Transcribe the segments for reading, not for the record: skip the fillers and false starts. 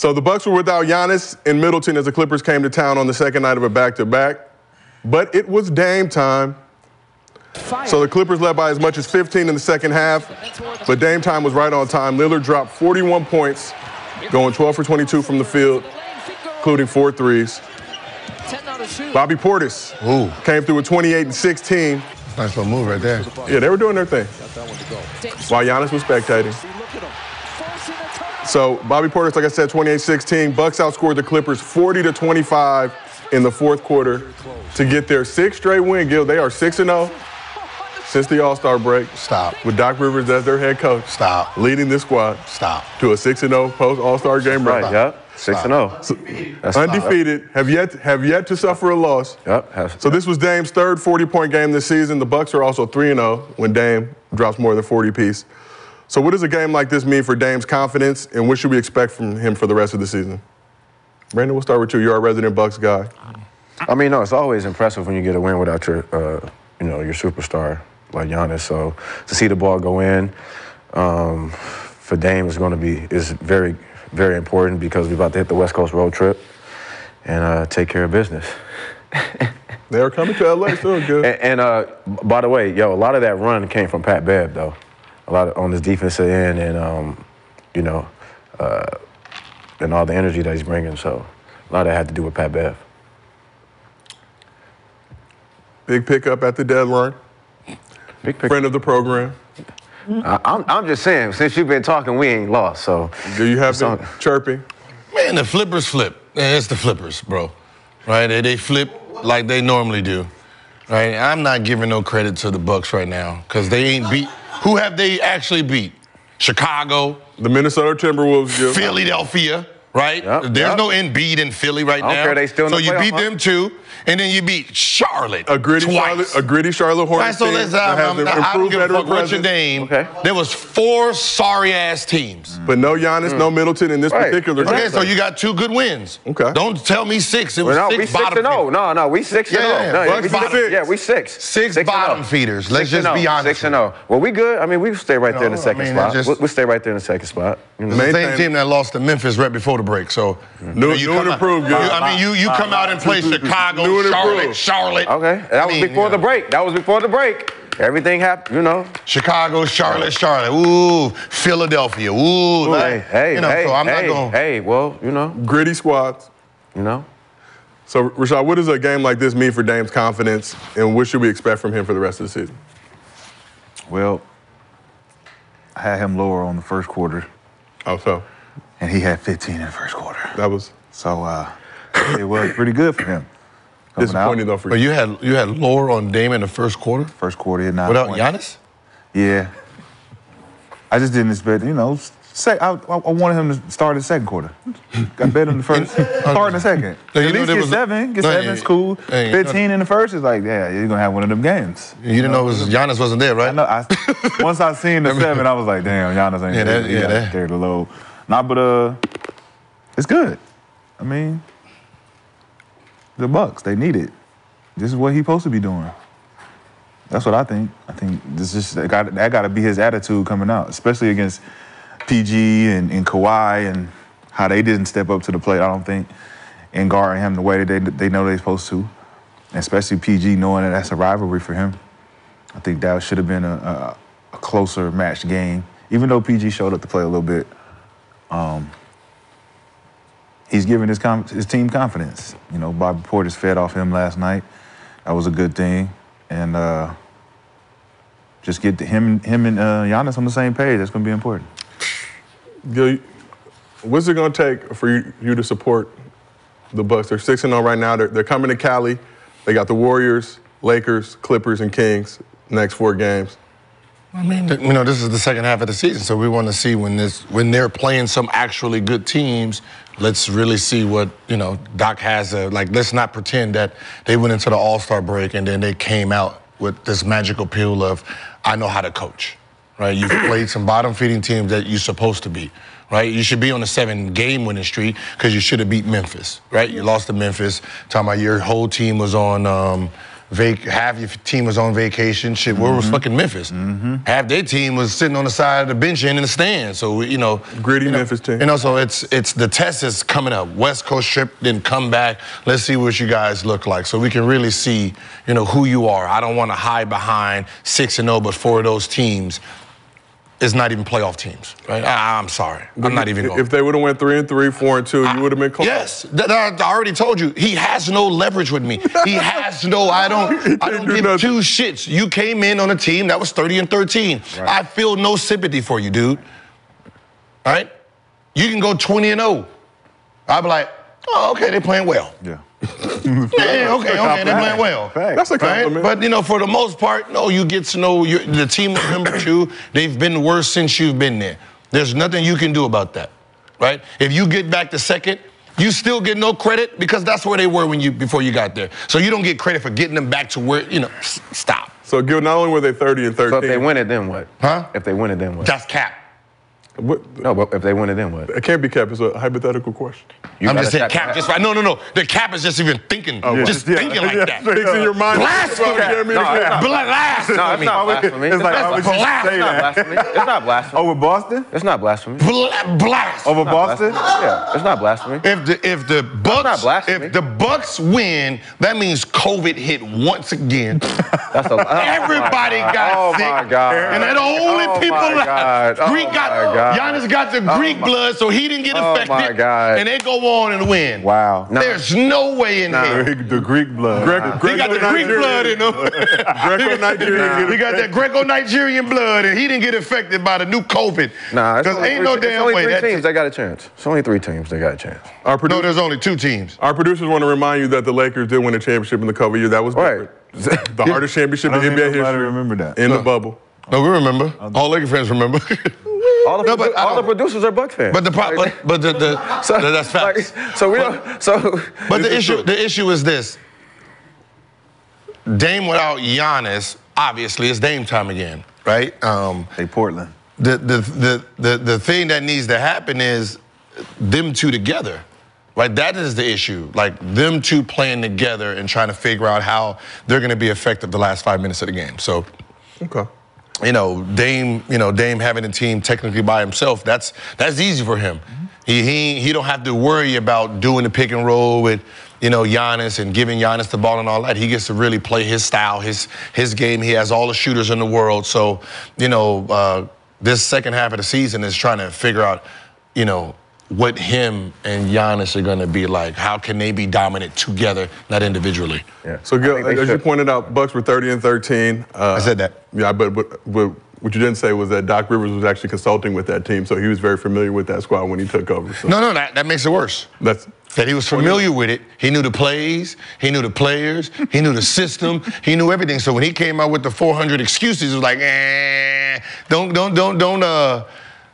So the Bucks were without Giannis and Middleton as the Clippers came to town on the second night of a back-to-back. But it was Dame time. So the Clippers led by as much as 15 in the second half, but Dame time was right on time. Lillard dropped 41 points, going 12 for 22 from the field, including 4 threes. Bobby Portis came through with 28 and 16. Nice little move right there. Yeah, they were doing their thing while Giannis was spectating. So Bobby Portis, like I said, 28-16. Bucks outscored the Clippers 40-25 in the fourth quarter to get their 6th straight win. Gil, they are 6-0 since the All-Star break. Stop. With Doc Rivers as their head coach. Stop. Leading this squad. Stop. To a 6-0 post-All-Star game. Right, yep. 6-0. So, undefeated, have yet to suffer a loss. Yep. So this was Dame's 3rd 40-point game this season. The Bucks are also 3-0 when Dame drops more than 40 apiece. So what does a game like this mean for Dame's confidence, and what should we expect from him for the rest of the season? Brandon, we'll start with you. You're our resident Bucks guy. I mean, no, it's always impressive when you get a win without your, your superstar like Giannis. So to see the ball go in for Dame is very, very important because we're about to hit the West Coast road trip and take care of business. They are coming to LA still, good. And by the way, a lot of that run came from Pat Bev, though. A lot on his defensive end and, and all the energy that he's bringing. So a lot of that had to do with Pat Bev. Big pickup at the deadline. Big pick. Friend of the program. I'm just saying, since you've been talking, we ain't lost, so. Do you have been chirping? Man, the Flippers flip. It's the Flippers, bro. Right? They flip like they normally do. Right? I'm not giving no credit to the Bucks right now because they ain't beat. Who have they actually beat? Chicago. The Minnesota Timberwolves. Gil. Philadelphia. Right? There's no Embiid in Philly right now. I don't care, they still in the you playoff, beat them too, and then you beat Charlotte a gritty twice. Charlotte Hornets so team that has I don't give a fuck what your presence. name. Okay. There was 4 sorry-ass teams. But no Giannis, no Middleton in this particular game. Okay, so you got 2 good wins. Okay. Don't tell me 6. It was 6 bottom feeders. No, we 6-0. Yeah, we 6. 6 bottom feeders. Let's just be honest. 6-0. Well, we good. I mean, we stay right there in the second spot. We'll stay right there in the second spot. The same team that lost to Memphis right before the break, so. New and improved, good. You come out and play Chicago, Charlotte. Okay, that was before the break. Everything happened, Chicago, Charlotte. Ooh, Philadelphia. Ooh, so I'm not going. Hey, well, Gritty squads. So, Rashad, what does a game like this mean for Dame's confidence, and what should we expect from him for the rest of the season? Well, I had him lower on the first quarter. How so? And he had 15 in the first quarter. That was so. It was pretty good for him. Disappointing though for you. But you had lower on Dame in the first quarter. First quarter, he had 9 without points. Giannis. Yeah. I just didn't expect. I wanted him to start the second quarter. Got better in the first. Start in the second. At least get 7. Get 7 is cool. 15 in the first is like, yeah, you're gonna have one of them games. You didn't know Giannis wasn't there, right? I know. Once I seen the 7, I was like, damn, Giannis ain't there. He carried the load. But it's good. I mean, the Bucks, they need it. This is what he's supposed to be doing. That's what I think. I think that got to be his attitude coming out, especially against PG and Kawhi and how they didn't step up to the plate, I don't think, and guarding him the way that they know they're supposed to, and especially PG knowing that that's a rivalry for him. I think that should have been a closer matched game, even though PG showed up to play a little bit. He's giving his team confidence. Bobby Portis fed off him last night. That was a good thing. And just get him and Giannis on the same page. That's going to be important. Gil, what's it going to take for you to support the Bucks? They're 6-0 right now. They're coming to Cali. They got the Warriors, Lakers, Clippers, and Kings next 4 games. I mean, this is the second half of the season, so we want to see when they're playing some actually good teams. Let's really see what Doc has. Let's not pretend that they went into the All-Star break and then they came out with this magical pill of I know how to coach. Right? You've played some bottom-feeding teams that you're supposed to beat. Right? You should be on a 7-game winning streak because you should have beat Memphis. Right? You lost to Memphis. Talking about your whole team was on half your team was on vacation. Shit, where was fucking Memphis? Half their team was sitting on the side of the bench and in the stand. So, Gritty Memphis team. So it's the test is coming up. West Coast trip, then come back. Let's see what you guys look like so we can really see, who you are. I don't want to hide behind 6-0, but 4 of those teams is not even playoff teams, right? I'm sorry. I'm not even going. If they would have went 3-3, 4-2, you would have been close. Yes. I already told you. He has no leverage with me. He has no, I don't give 2 shits. You came in on a team that was 30-13. Right. I feel no sympathy for you, dude. All right? You can go 20-0. I'll be like, oh, okay, they're playing well. Yeah. Yeah, okay, they're playing well. That's a compliment. Right? But, for the most part, no, you get to know the team member too. They've been worse since you've been there. There's nothing you can do about that, right? If you get back to second, you still get no credit because that's where they were before you got there. So you don't get credit for getting them back to where, stop. So, Gil, not only were they 30-13. So if they win it, then what? Huh? If they win it, then what? That's cap. No, but if they win it, then what? It can't be cap. It's a hypothetical question. I'm just saying cap. Just right. No. The cap is just even thinking. Thinking like that. Fixing your mind. Blasphemy. Blasphemy. It's not blasphemy. It's not blasphemy. Over Boston? It's not blasphemy. Blasphemy. Over Boston? Yeah, it's not blasphemy. If the Bucks win, that means COVID hit once again. That's Everybody got sick. Oh my God. And they're the only people left. Greek got Giannis got the Greek blood, so he didn't get affected. Oh my God. And they go on and win. Wow. There's no way in here. The Greek blood. He got the Greek blood in him. Greco-Nigerian. He got that Greco-Nigerian blood, and he didn't get affected by the new COVID. Nah, because ain't no damn way. It's only 3 teams that got a chance. It's only 3 teams that got a chance. No, there's only 2 teams. Our producers want to remind you that the Lakers did win a championship in the cover year. That was different. The hardest championship in NBA history. I remember that. In the bubble. No, we remember. All Lakers fans remember. All the producers are Bucks fans. But that's facts. But the issue is this. Dame without Giannis, obviously, it's Dame time again, right? Hey, Portland. The thing that needs to happen is them 2 together. Right, that is the issue. Like them 2 playing together and trying to figure out how they're going to be effective the last 5 minutes of the game. So, okay. Dame having a team technically by himself, that's easy for him. He don't have to worry about doing the pick and roll with, Giannis and giving Giannis the ball and all that. He gets to really play his style, his game. He has all the shooters in the world. So, this second half of the season is trying to figure out, what him and Giannis are going to be like. How can they be dominant together, not individually? Yeah. So, Gil, as you pointed out, Bucks were 30-13. I said that. Yeah, but what you didn't say was that Doc Rivers was actually consulting with that team, so he was very familiar with that squad when he took over. So. No, that makes it worse. That he was familiar with it. He knew the plays, he knew the players, he knew the system, he knew everything. So when he came out with the 400 excuses, it was like,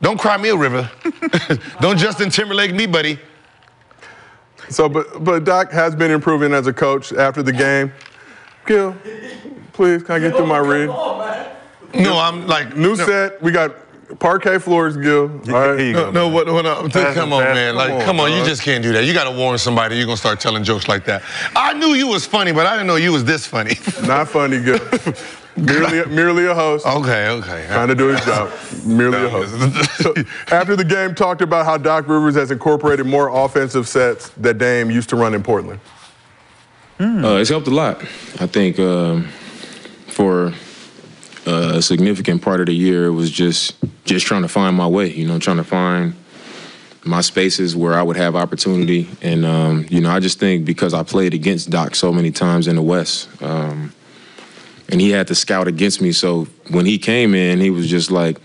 don't cry me a river. Don't Justin Timberlake me, buddy. So, but Doc has been improving as a coach after the game. Gil, please, can I get through my read? No, I'm like... New set, we got parquet floors, Gil. All right. Come on, man. Come on, you just can't do that. You got to warn somebody you're going to start telling jokes like that. I knew you was funny, but I didn't know you was this funny. Not funny, Gil. Merely a host. Okay. Trying to do his job. Merely a host. So, after the game, talked about how Doc Rivers has incorporated more offensive sets that Dame used to run in Portland. It's helped a lot. I think for a significant part of the year, it was just trying to find my way, trying to find my spaces where I would have opportunity. And, I just think because I played against Doc so many times in the West, and he had to scout against me. So when he came in, he was just like,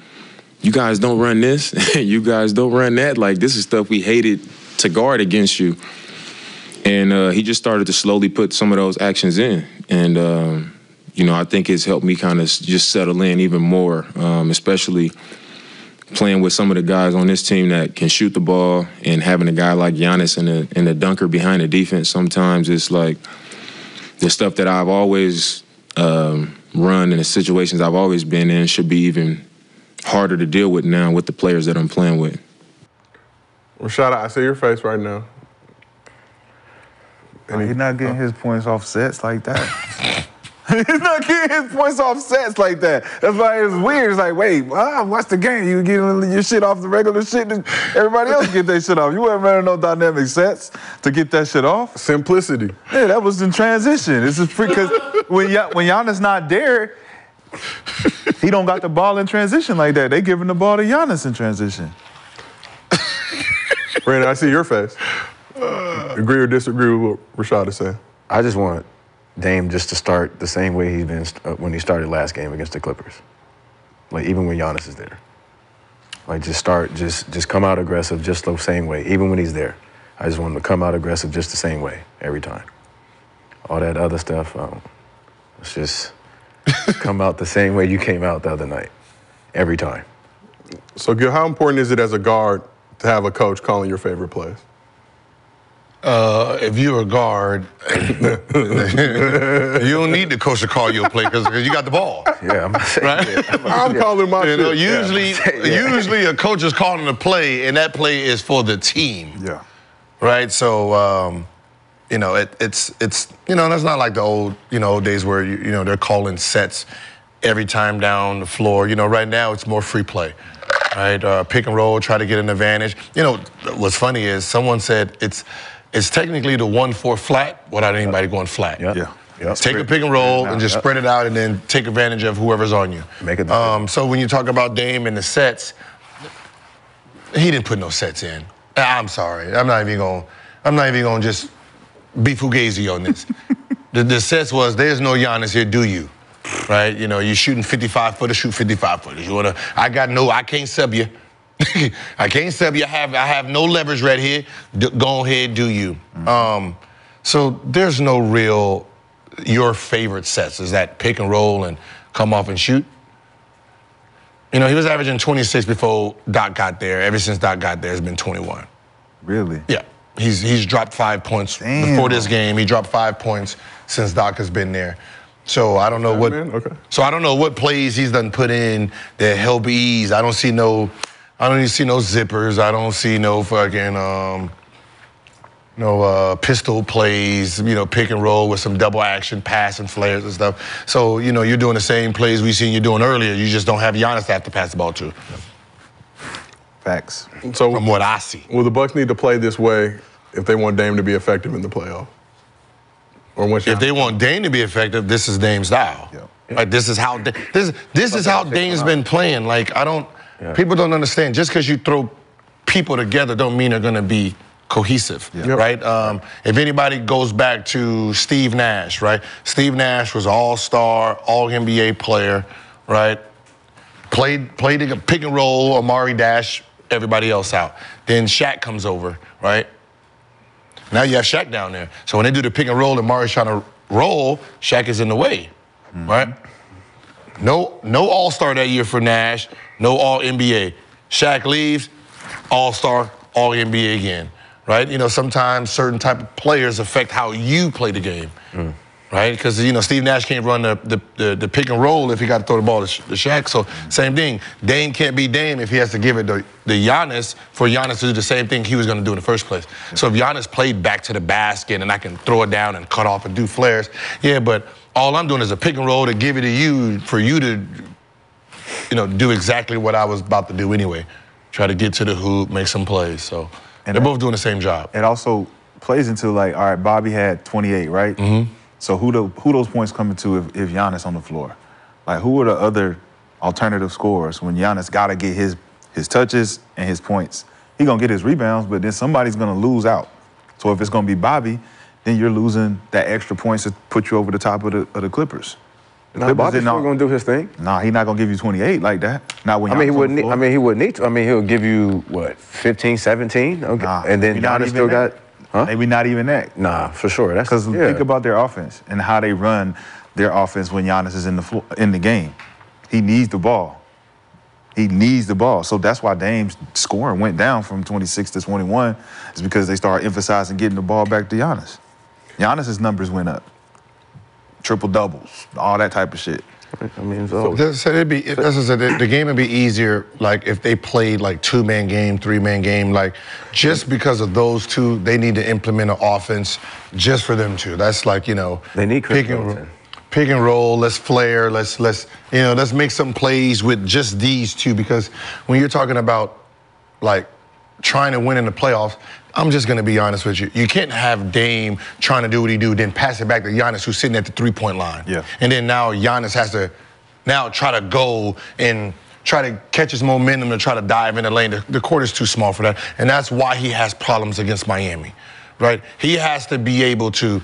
you guys don't run this. You guys don't run that. Like, this is stuff we hated to guard against you. And he just started to slowly put some of those actions in. And, I think it's helped me kind of just settle in even more, especially playing with some of the guys on this team that can shoot the ball and having a guy like Giannis and a dunker behind the defense. Sometimes it's like the stuff that I've always run and the situations I've always been in should be even harder to deal with now with the players that I'm playing with. Rashad, I see your face right now. And he's not getting his points off sets like that. He's not getting his points off sets like that. That's why it's weird. It's like, wait, what's the game? You getting your shit off the regular shit, and everybody else get their shit off. You weren't running no dynamic sets to get that shit off. Simplicity. Yeah, that was in transition. This is because when Giannis not there, he don't got the ball in transition like that. They giving the ball to Giannis in transition. Brandon, I see your face. Agree or disagree with what Rashad is saying? I just want Dame just to start the same way he's been when he started last game against the Clippers. Like, even when Giannis is there. Like, just come out aggressive just the same way, even when he's there. I just want him to come out aggressive just the same way every time. All that other stuff, it's just come out the same way you came out the other night, every time. So, Gil, how important is it as a guard to have a coach calling your favorite plays? If you're a guard, you don't need the coach to call you a play because you got the ball. Yeah, I'm calling my shit. Usually a coach is calling a play, and that play is for the team. Yeah. Right? So, it's that's not like the old days where they're calling sets every time down the floor. Right now it's more free play. Right? Pick and roll, try to get an advantage. What's funny is someone said it's technically the 1-4 flat without anybody going flat. Yeah. Take a pick and roll and just spread it out and then take advantage of whoever's on you. Make it so when you talk about Dame and the sets, he didn't put no sets in. I'm sorry. I'm not even gonna just be fugazi on this. the sets was there's no Giannis here, do you? Right? You're shooting 55-footers, shoot 55-footers. I can't sub you. I can't sub you. I have no leverage right here. Go ahead, do you? So there's no real your favorite sets. Is that pick and roll and come off and shoot? He was averaging 26 before Doc got there. Ever since Doc got there, it's been 21. Really? Yeah. He's dropped 5 points before this game. He dropped 5 points since Doc has been there. So I don't know So I don't know what plays he's done put in that help ease. I don't see no zippers. I don't see no fucking pistol plays. Pick and roll with some double action pass and flares and stuff. So you're doing the same plays we seen you doing earlier. You just don't have Giannis to have to pass the ball to. Facts. So from what I see, will the Bucks need to play this way if they want Dame to be effective in the playoff? Or if they want Dame to be effective, this is Dame's style. Yeah. Like this is how Dame's been playing. Like people don't understand. Just because you throw people together, don't mean they're gonna be cohesive, right? If anybody goes back to Steve Nash, right? Steve Nash was all-star, all-NBA player, right? Played a pick and roll, Amari Dash, everybody else out. Then Shaq comes over, right? Now you have Shaq down there. So when they do the pick and roll and Amari's trying to roll, Shaq is in the way, right? No all-star that year for Nash, no all-NBA. Shaq leaves, all-star, all-NBA again, right? Sometimes certain type of players affect how you play the game, right? Because, Steve Nash can't run the pick and roll if he got to throw the ball to Shaq. So same thing. Dame can't be Dame if he has to give it to Giannis for Giannis to do the same thing he was going to do in the first place. So if Giannis played back to the basket and I can throw it down and cut off and do flares, but all I'm doing is a pick and roll to give it to you for you to, do exactly what I was about to do anyway. Try to get to the hoop, make some plays. So they're both doing the same job. It also plays into all right, Bobby had 28, right? Mm-hmm. So who those points coming to if Giannis on the floor? Like who are the other alternative scorers when Giannis got to get his touches and his points? He gonna get his rebounds, but then somebody's gonna lose out. So if it's gonna be Bobby, then you're losing that extra points to put you over the top of the Clippers. Bobby's still gonna do his thing. Nah, he's not gonna give you 28 like that. Not when he wouldn't. He wouldn't need to. He'll give you what 15, 17. Okay, and then Giannis still got. Maybe not even that. Nah, for sure. That's because think about their offense and how they run their offense when Giannis is in the game. He needs the ball. He needs the ball. So that's why Dame's scoring went down from 26 to 21. Is because they started emphasizing getting the ball back to Giannis. Giannis's numbers went up. Triple doubles, all that type of shit. The game would be easier, like if they played like 2-man game, 3-man game, like just because of those two, they need to implement an offense just for them two. That's like they need pick pick and roll, let's flare, let's make some plays with just these two, because when you're talking about like trying to win in the playoffs, I'm just gonna be honest with you. You can't have Dame trying to do what he do, then pass it back to Giannis, who's sitting at the 3-point line. Yeah. And then now Giannis has to now try to go and try to catch his momentum to try to dive in the lane. The court is too small for that. And that's why he has problems against Miami, right? He has to be able to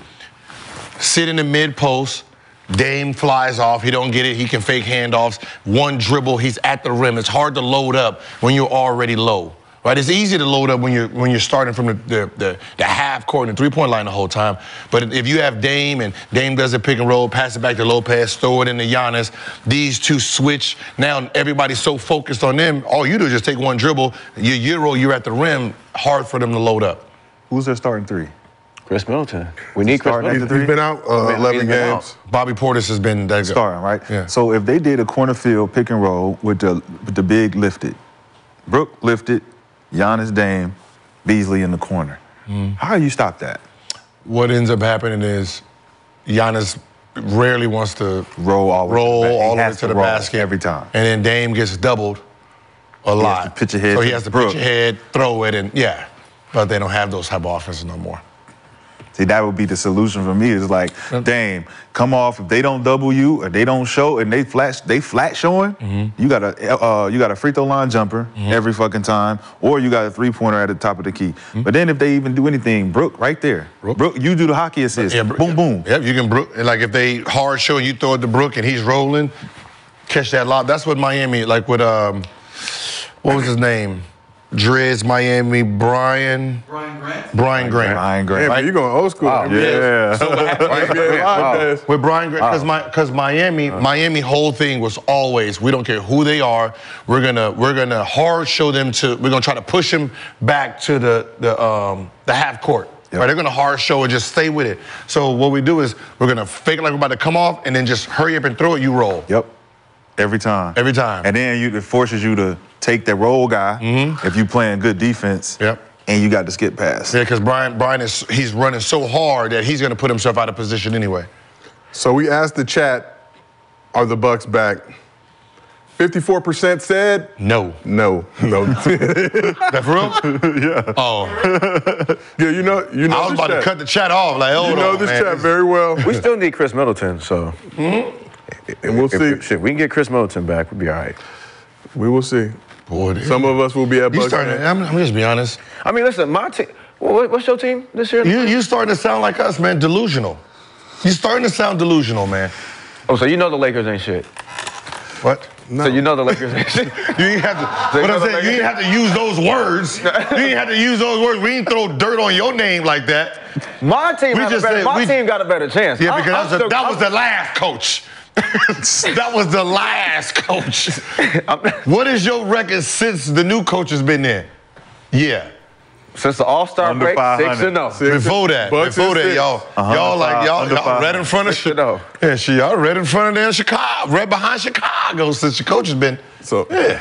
sit in the mid post. Dame flies off. He don't get it. He can fake handoffs. One dribble, he's at the rim. It's hard to load up when you're already low. Right, it's easy to load up when you're starting from the half court and the 3-point line the whole time. But if you have Dame and Dame does a pick and roll, pass it back to Lopez, throw it into Giannis, these two switch. Now everybody's so focused on them. All you do is just take one dribble. You're at the rim. Hard for them to load up. Who's their starting 3? Chris Middleton. We need Chris Middleton. He's been out 11 games. Bobby Portis has been that starting, right? Yeah. So if they did a corner field pick and roll with the big lifted, Brook lifted, Giannis, Dame, Beasley in the corner. How do you stop that? What ends up happening is Giannis rarely wants to roll all the way to the basket every time. And then Dame gets doubled a lot. He has to pitch ahead. So he has to pitch ahead, throw it, and yeah. But they don't have those type of offenses no more. See, that would be the solution for me. Is like, Dame, come off. If they don't double you or they don't show and they flat showing, you got a free throw line jumper every fucking time, or you got a 3-pointer at the top of the key. But then if they even do anything, Brook right there. Brook, you do the hockey assist. Boom, boom. Yep, you can Brook. Like if they hard show, you throw it to Brook and he's rolling, catch that lob. That's what Miami, like with what was his name? Driz, Miami, Brian Grant. Brian Grant. Right? You're going old school. Wow. Yeah. So with Brian Grant, because Miami whole thing was always, we don't care who they are, we're gonna hard show them we're gonna try to push them back to the half court. Yep. Right, they're gonna hard show and just stay with it. So what we do is we're gonna fake it like we're about to come off and then just hurry up and throw it, you roll. Yep. Every time. Every time. And then it forces you to take that roll guy if you playing good defense. Yep. And you got to skip pass. Yeah, because Brian he's running so hard that he's going to put himself out of position anyway. So we asked the chat, are the Bucks back? 54% said no. That for real? Yeah. Oh. Yeah, you know. I was about to cut the chat off. Like, you know this chat very well. We still need Chris Middleton, so. And we'll see. Shit, we can get Chris Middleton back. We'll be all right. We will see. Boy, some of us will be at Bucks. I'm just be honest. I mean, listen, my team. What's your team this year? You starting to sound like us, man. Delusional. You starting to sound delusional, man. Oh, so you know the Lakers ain't shit. What? No. So you know the Lakers ain't shit. You didn't have to. What I'm saying, you didn't have to use those words. You didn't have to use those words. We didn't throw dirt on your name like that. My team got a better chance. Yeah, because that was the last coach. That was the last coach. What is your record since the new coach has been there? Yeah. Since the All-Star break, 6-0. Before that, y'all right in front of Chicago. Yeah, y'all right in front of Chicago, right behind Chicago since your coach has been. So yeah.